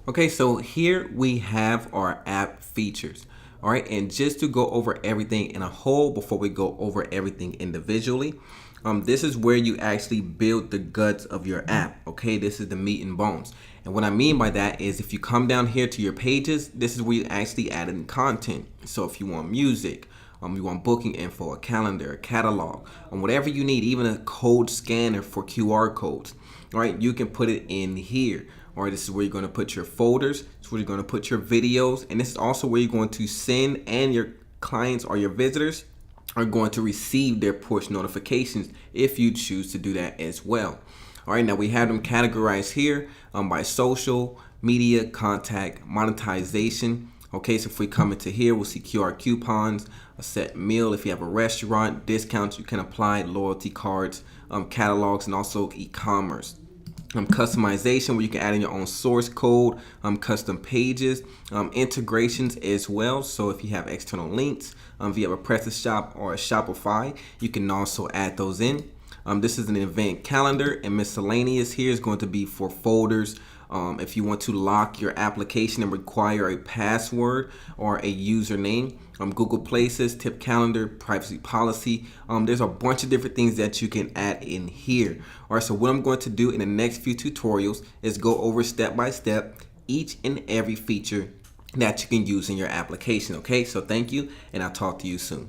Okay, so here we have our app features. All right, and just to go over everything in a whole before we go over everything individually, this is where you actually build the guts of your app. Okay, this is the meat and bones. And what I mean by that is if you come down here to your pages, this is where you actually add in content. So if you want music, you want booking info, a calendar, a catalog, whatever you need, even a code scanner for QR codes. All right, you can put it in here. All right, this is where you're going to put your folders. This is where you're going to put your videos. And this is also where you're going to send, and your clients or your visitors are going to receive their push notifications if you choose to do that as well. All right, now we have them categorized here by social, media, contact, monetization. Okay, so if we come into here, we'll see QR coupons, a set meal. If you have a restaurant, discounts you can apply, loyalty cards, catalogs, and also e-commerce. Customization, where you can add in your own source code, custom pages, integrations as well. So if you have external links, if you have a PrestaShop or a Shopify, you can also add those in. This is an event calendar, and miscellaneous here is going to be for folders. If you want to lock your application and require a password or a username, Google Places, tip calendar, privacy policy. There's a bunch of different things that you can add in here. All right, so what I'm going to do in the next few tutorials is go over step by step each and every feature that you can use in your application. Okay, so thank you, and I'll talk to you soon.